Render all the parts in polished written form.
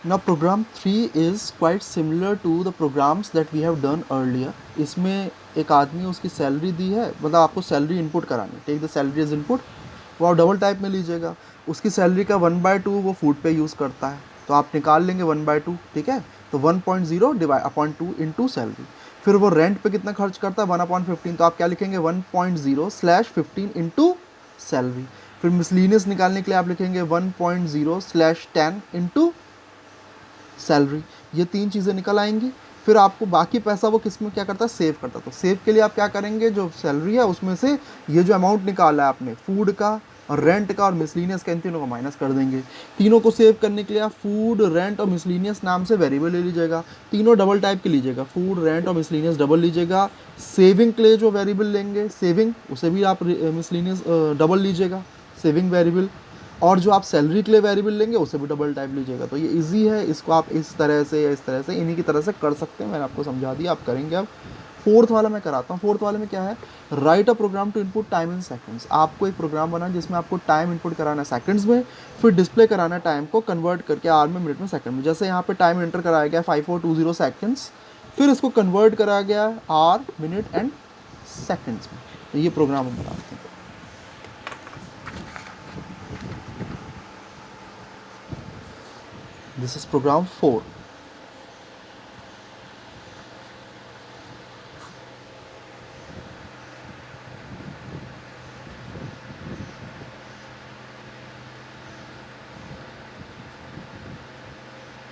Now program 3 is quite similar to the programs that we have done earlier. इसमें एक आदमी उसकी salary दी है, मतलब आपको सैलरी इनपुट करानी है, take the salary as input, वो आप डबल टाइप में लीजिएगा। उसकी सैलरी का 1/2 वो फूड पे यूज़ करता है, तो आप निकाल लेंगे 1/2, ठीक है। तो 1.0 डिवाइड अपॉन 2 इंटू सैलरी। फिर वो रेंट पे कितना खर्च करता है 1/15, तो आप क्या लिखेंगे 1.0/15 इंटू सैलरी। फिर मिसलिनियस निकालने के लिए आप लिखेंगे 1.0/10 इंटू सैलरी। ये तीन चीज़ें निकल आएंगी। फिर आपको बाकी पैसा वो किस में क्या करता है, सेव करता है। तो सेव के लिए आप क्या करेंगे, जो सैलरी है उसमें से ये जो अमाउंट निकाला है आपने फूड का और रेंट का और मिसलिनियस का, इन तीनों को माइनस कर देंगे। तीनों को सेव करने के लिए आप फूड, रेंट और मिसलिनियस नाम से वेरिएबल ले लीजिएगा। तीनों डबल टाइप के लीजिएगा, फूड, रेंट और मिसलिनियस डबल लीजिएगा। सेविंग के लिए जो वेरिएबल लेंगे सेविंग, उसे भी आप मिसलिनियस डबल लीजिएगा, सेविंग वेरिएबल। और जो आप सैलरी के लिए वेरिएबल लेंगे उसे भी डबल टाइप लीजिएगा। तो ये इजी है, इसको आप इस तरह से या इस तरह से इन्हीं की तरह से कर सकते हैं। मैंने आपको समझा दिया, आप करेंगे। अब फोर्थ वाला मैं कराता हूँ। फोर्थ वाले में क्या है, write a program to input time in seconds. आपको एक प्रोग्राम बनाना जिसमें आपको टाइम इनपुट कराना है सेकंड्स में, फिर डिस्प्ले कराना है टाइम को कन्वर्ट करके आर में, मिनट में, सेकंड में। जैसे यहाँ पे टाइम एंटर कराया गया 5420 सेकंड्स, फिर इसको कन्वर्ट कराया गया आर, मिनट एंड सेकंड्स में। तो ये प्रोग्राम हम बनाते हैं। This is program 4।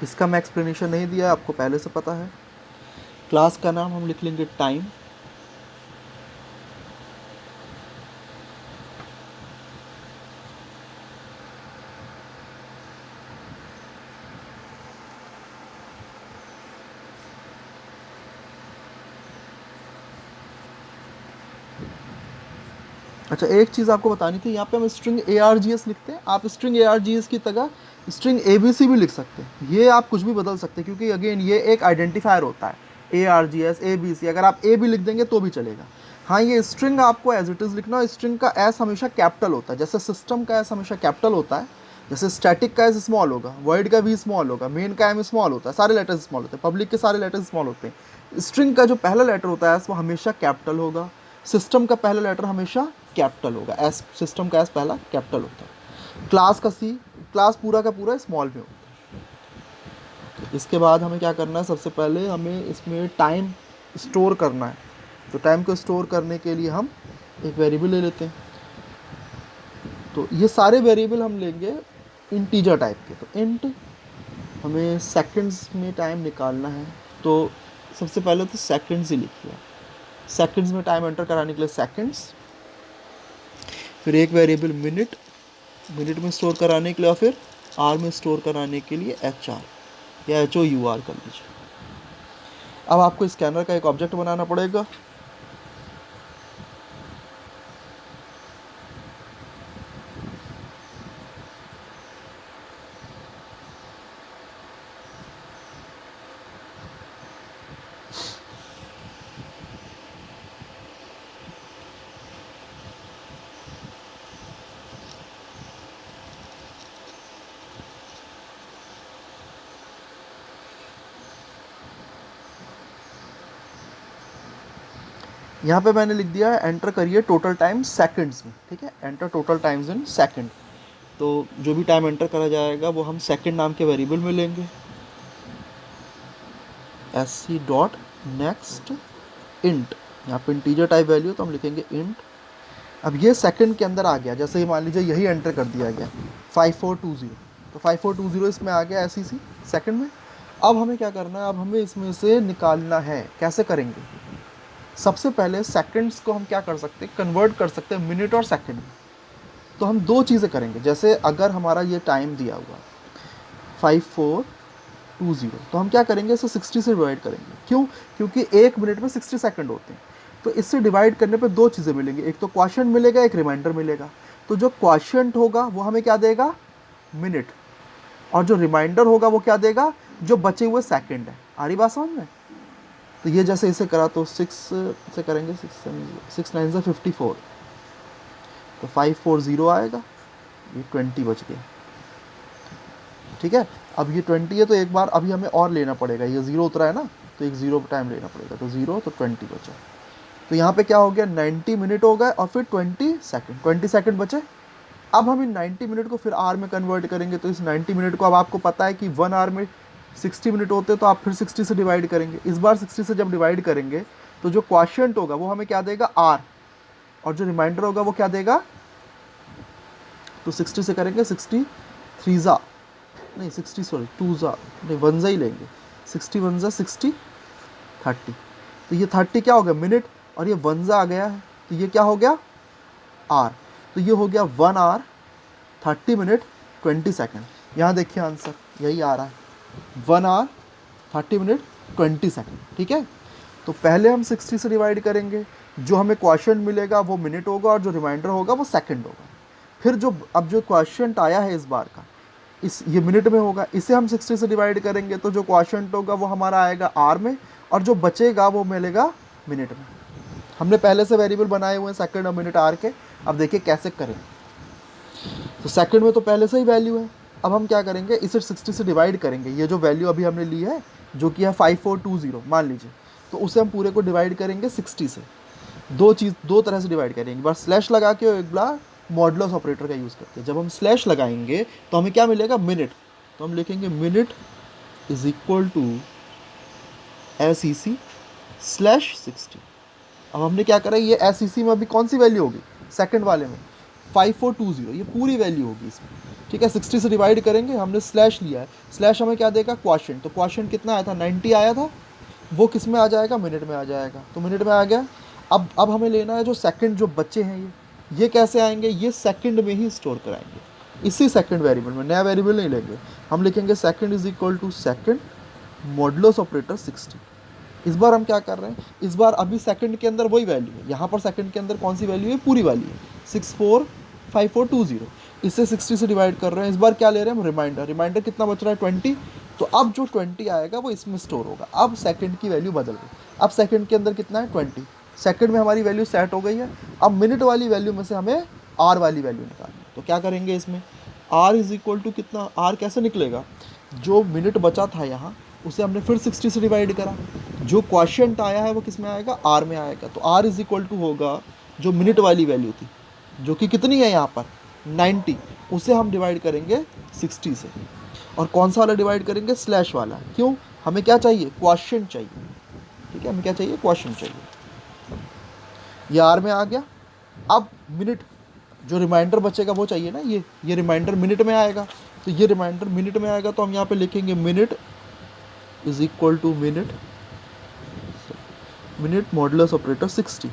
इसका मैं एक्सप्लेनेशन नहीं दिया, आपको पहले से पता है। क्लास का नाम हम लिख लेंगे टाइम। अच्छा, एक चीज़ आपको बतानी थी, यहाँ पे हम स्ट्रिंग ARGS लिखते हैं। आप स्ट्रिंग ARGS की तरह स्ट्रिंग ABC भी लिख सकते हैं। ये आप कुछ भी बदल सकते हैं, क्योंकि अगेन ये एक आइडेंटिफायर होता है। ARGS, ABC, अगर आप A भी लिख देंगे तो भी चलेगा। हाँ, ये स्ट्रिंग आपको एज इट इज़ लिखना है। स्ट्रिंग का एस हमेशा कैपिटल होता है, जैसे सिस्टम का एस हमेशा कैपिटल होता है, जैसे स्टैटिक का एस स्मॉल होगा, वर्ड का भी स्मॉल होगा, मेन का एम स्मॉल होता है, सारे लेटर्स स्मॉल होते हैं, पब्लिक के सारे लेटर्स स्मॉल होते हैं। स्ट्रिंग का जो पहला लेटर होता है एस, वो हमेशा कैपिटल होगा। सिस्टम का पहला लेटर हमेशा कैपिटल होगा, एस, सिस्टम का एस पहला कैपिटल होता है। क्लास का सी, क्लास पूरा का पूरा स्मॉल में होता है। इसके बाद हमें क्या करना है, सबसे पहले हमें इसमें टाइम स्टोर करना है। तो टाइम को स्टोर करने के लिए हम एक वेरिएबल ले लेते हैं। तो ये सारे वेरिएबल हम लेंगे इंटीजर टाइप के। तो इंट, हमें सेकंड्स में टाइम निकालना है, तो सबसे पहले तो सेकंड्स ही लिखिए। सेकंड्स में टाइम एंटर कराने के लिए सेकंड्स, फिर एक वेरिएबल मिनट, मिनट में स्टोर कराने के लिए, और फिर आर में स्टोर कराने के लिए HR या HOUR कर लीजिए। अब आपको स्कैनर का एक ऑब्जेक्ट बनाना पड़ेगा। यहाँ पे मैंने लिख दिया है एंटर करिए टोटल टाइम सेकंड्स में, ठीक है, enter total times in second. तो जो भी टाइम एंटर करा जाएगा वो हम सेकंड नाम के वेरिएबल में लेंगे। SC डॉट नेक्स्ट इंट, यहाँ पे इंटीजर टाइप वैल्यू, तो हम लिखेंगे इंट। अब ये सेकंड के अंदर आ गया, जैसे ही मान लीजिए यही एंटर कर दिया गया 5420, तो 5420 इसमें आ गया SEC सेकंड में। अब हमें क्या करना है, अब हमें इसमें से निकालना है। कैसे करेंगे, सबसे पहले सेकंड्स को हम क्या कर सकते हैं, कन्वर्ट कर सकते हैं मिनट और सेकंड में। तो हम दो चीज़ें करेंगे। जैसे अगर हमारा ये टाइम दिया हुआ 5420, तो हम क्या करेंगे, इसे 60 से डिवाइड करेंगे। क्यों, क्योंकि एक मिनट में 60 सेकंड होते हैं। तो इससे डिवाइड करने पे दो चीज़ें मिलेंगी, एक तो क्वोशिएंट मिलेगा, एक रिमाइंडर मिलेगा। तो जो क्वोशिएंट होगा वो हमें क्या देगा, मिनट, और जो रिमाइंडर होगा वो क्या देगा, जो बचे हुए सेकंड है। आ रही बात समझ में। तो ये जैसे इसे करा तो 6 से करेंगे, 6 9 से 54, तो 540 आएगा, ये 20 बच गया, ठीक है। अब ये 20 है तो एक बार अभी हमें और लेना पड़ेगा, ये 0 उतरा है ना, तो एक 0 टाइम लेना पड़ेगा, तो 0 तो 20 बचा। तो यहाँ पे क्या हो गया, 90 मिनट हो गए और फिर 20 सेकंड बचे। अब हम इन 90 मिनट को फिर आर में कन्वर्ट करेंगे, तो इस 90 मिनट को अब आपको पता है कि 1 आवर में 60 मिनट होते हैं, तो आप फिर 60 से डिवाइड करेंगे। इस बार 60 से जब डिवाइड करेंगे तो जो क्वोशिएंट होगा वो हमें क्या देगा, आर, और जो रिमाइंडर होगा वो क्या देगा, तो 60 से करेंगे, 60 3 ज़ा नहीं 60 सॉरी 2 ज़ा नहीं 1 ज़ा ही लेंगे, 60 1 ज़ा 60 30, तो ये 30 क्या हो गया मिनट, और ये 1 ज़ा आ गया है, तो ये क्या हो गया आर, तो ये हो गया 1 आवर 30 मिनट 20 सेकेंड। यहाँ देखिए आंसर यही आ रहा है, 1 आवर 30 मिनट 20 सेकेंड। ठीक है, तो पहले हम 60 से डिवाइड करेंगे, जो हमें क्वोशिएंट मिलेगा वो मिनट होगा और जो रिमाइंडर होगा वो सेकंड होगा। फिर जो अब जो क्वोशिएंट आया है इस बार का, इस ये मिनट में होगा, इसे हम 60 से डिवाइड करेंगे, तो जो क्वोशिएंट होगा वो हमारा आएगा आर में, और जो बचेगा वो मिलेगा मिनट में। हमने पहले से वेरिएबल बनाए हुए हैं सेकंड और मिनट आर के। अब देखिए कैसे करें, तो सेकंड में तो पहले से ही वैल्यू है, अब हम क्या करेंगे, इसे 60 से डिवाइड करेंगे, ये जो वैल्यू अभी हमने ली है जो कि है 5420 मान लीजिए, तो उसे हम पूरे को डिवाइड करेंगे 60 से। दो तरह से डिवाइड करेंगे, एक बार स्लैश लगा के और एक बार मॉडुलस ऑपरेटर का यूज़ करके। जब हम स्लैश लगाएंगे तो हमें क्या मिलेगा, मिनट, तो हम लिखेंगे minute is equal to SEC slash 60। अब हमने क्या करा, ये SEC में अभी कौन सी वैल्यू होगी, सेकंड वाले में 5420, ये पूरी वैल्यू होगी इसमें। ठीक है, 60 से डिवाइड करेंगे, हमने स्लैश लिया है, स्लैश हमें क्या देगा क्वोशिएंट, तो क्वोशिएंट कितना आया था 90 आया था, वो किस में आ जाएगा, मिनट में आ जाएगा, तो मिनट में आ गया। अब हमें लेना है जो सेकंड जो बच्चे हैं, ये कैसे आएंगे, ये सेकंड में ही स्टोर कराएंगे, इसी सेकंड वेरिएबल में, नया वेरिएबल नहीं लेंगे। हम लिखेंगे second is equal to second modulus operator 60। इस बार हम क्या कर रहे हैं, इस बार अभी सेकंड के अंदर वही वैल्यू है, यहाँ पर सेकंड के अंदर कौन सी वैल्यू है, पूरी वैल्यू है 645420, इससे 60 से डिवाइड कर रहे हैं। इस बार क्या ले रहे हैं हम, रिमाइंडर, रिमाइंडर कितना बच रहा है 20, तो अब जो 20 आएगा वो इसमें स्टोर होगा। अब सेकंड की वैल्यू बदल गई, अब सेकंड के अंदर कितना है 20, सेकंड में हमारी वैल्यू सेट हो गई है। अब मिनट वाली वैल्यू में से हमें आर वाली वैल्यू निकालनी है, तो क्या करेंगे इसमें, आर इज इक्वल टू कितना, आर कैसे निकलेगा, जो मिनट बचा था यहाँ उसे हमने फिर 60 से डिवाइड करा, जो क्वोशिएंट आया है वो किस में आएगा, आर में आएगा, तो आर इज इक्वल टू होगा जो मिनट वाली वैल्यू थी जो कि कितनी है यहाँ पर 90, उसे हम डिवाइड करेंगे 60 से, और कौन सा वाला डिवाइड करेंगे, स्लैश वाला। क्यों, हमें क्या चाहिए, क्वोशिएंट चाहिए। ठीक है, हमें क्या चाहिए, क्वोशिएंट चाहिए, ये आर में आ गया। अब मिनट, जो रिमाइंडर बचेगा वो चाहिए ना, ये रिमाइंडर मिनट में आएगा, तो ये रिमाइंडर मिनट में आएगा, तो हम यहाँ पे लिखेंगे minute is equal to minute modulus operator 60।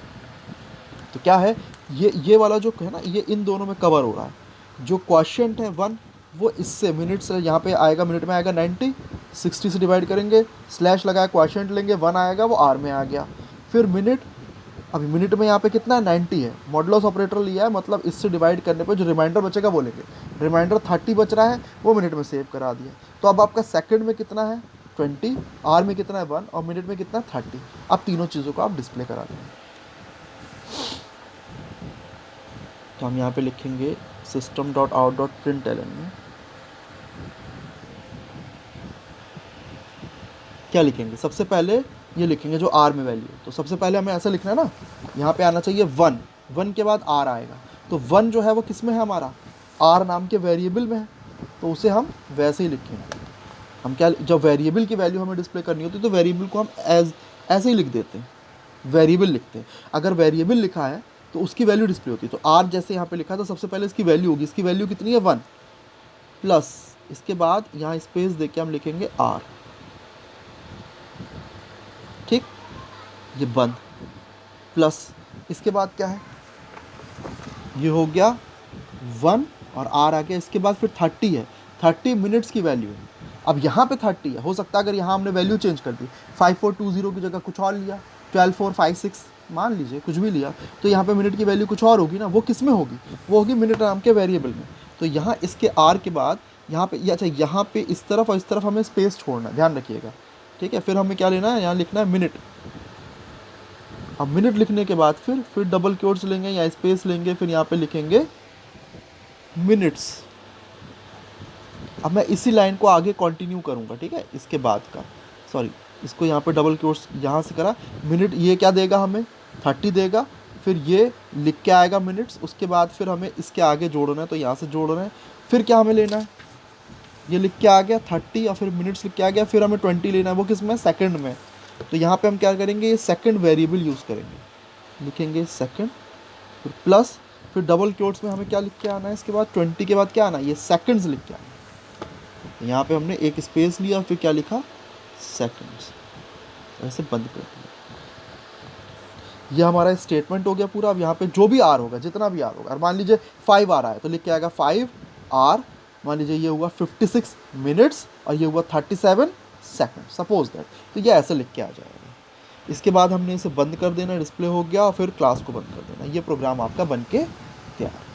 तो क्या है, ये वाला जो है ना, ये इन दोनों में कवर हो रहा है। जो क्वोशिएंट है 1 वो इससे मिनट से यहाँ पे आएगा, मिनट में आएगा 90, 60 से डिवाइड करेंगे, स्लैश लगाया, क्वोशिएंट लेंगे, 1 आएगा, वो आर में आ गया। फिर मिनट, अभी मिनट में यहाँ पे कितना है 90 है, मॉडुलस ऑपरेटर लिया है, मतलब इससे डिवाइड करने पे जो रिमाइंडर बचेगा वो लेंगे, रिमाइंडर 30 बच रहा है वो मिनट में सेव करा दिया। तो अब आपका सेकंड में कितना है 20, आर में कितना है 1 और मिनट में कितना है 30। अब तीनों चीज़ों को आप डिस्प्ले करा देंगे। तो हम यहाँ पे लिखेंगे system.out.println में क्या लिखेंगे, सबसे पहले ये लिखेंगे जो आर में वैल्यू है, तो सबसे पहले हमें ऐसा लिखना है ना, यहाँ पे आना चाहिए 1 के बाद आर आएगा, तो 1 जो है वो किस में है, हमारा आर नाम के वेरिएबल में है, तो उसे हम वैसे ही लिखेंगे। हम क्या, जब वेरिएबल की वैल्यू हमें डिस्प्ले करनी होती है तो वेरिएबल को हम ऐसे ही लिख देते हैं, वेरिएबल लिखते हैं। अगर वेरिएबल लिखा है तो उसकी वैल्यू डिस्प्ले होती है, तो आर जैसे यहाँ पे लिखा है तो सबसे पहले इसकी वैल्यू होगी, इसकी वैल्यू कितनी है 1 प्लस, इसके बाद यहाँ स्पेस दे के हम लिखेंगे आर, ठीक, ये बंद, प्लस इसके बाद क्या है, ये हो गया 1 और आर आ गया, इसके बाद फिर 30 है, 30 मिनट्स की वैल्यू है। अब यहाँ पे 30 है, हो सकता है अगर यहाँ हमने वैल्यू चेंज कर दी, 5420 की जगह कुछ और लिया, 12456 मान लीजिए, कुछ भी लिया, तो यहाँ पे मिनट की वैल्यू कुछ और होगी ना, वो किस में होगी, वो होगी मिनट नाम के वेरिएबल में। तो यहाँ इसके आर के बाद यहाँ पे, अच्छा यहाँ पे इस तरफ और इस तरफ हमें स्पेस छोड़ना, ध्यान रखिएगा, ठीक है। फिर हमें क्या लेना है, यहाँ लिखना है मिनट। अब मिनट लिखने के बाद फिर डबल क्वोट्स लेंगे या स्पेस लेंगे, फिर यहाँ पे लिखेंगे मिनट्स, अब मैं इसी लाइन को आगे कंटिन्यू करूँगा, ठीक है, इसके बाद का, सॉरी, इसको यहाँ पे डबल कोट्स यहाँ से करा, मिनट ये क्या देगा हमें 30 देगा, फिर ये लिख के आएगा मिनट्स, उसके बाद फिर हमें इसके आगे जोड़ना है तो यहाँ से जोड़ना है, फिर क्या हमें लेना है, ये लिख के आ गया 30 और फिर मिनट्स लिख के आ गया, फिर हमें 20 लेना है, वो किस में, सेकंड में। तो यहाँ पे हम क्या करेंगे, ये सेकंड वेरिएबल यूज़ करेंगे, लिखेंगे सेकंड, फिर प्लस, फिर डबल कोट्स में हमें क्या लिख के आना है, इसके बाद 20 के बाद क्या आना है, ये सेकंड्स लिख के आना है। यहाँ पे हमने एक स्पेस लिया और फिर क्या लिखा, सेकंड्स, ऐसे बंद कर दिया। ये हमारा स्टेटमेंट हो गया पूरा। अब यहाँ पे जो भी आर होगा, जितना भी आर होगा, और मान लीजिए 5 आ रहा है तो लिख के आएगा 5 आर, मान लीजिए ये हुआ 56 मिनट्स और ये हुआ 37 सेकंड, सपोज दैट, तो ये ऐसे लिख के आ जाएगा। इसके बाद हमने इसे बंद कर देना, डिस्प्ले हो गया, और फिर क्लास को बंद कर देना, ये प्रोग्राम आपका बन के तैयार।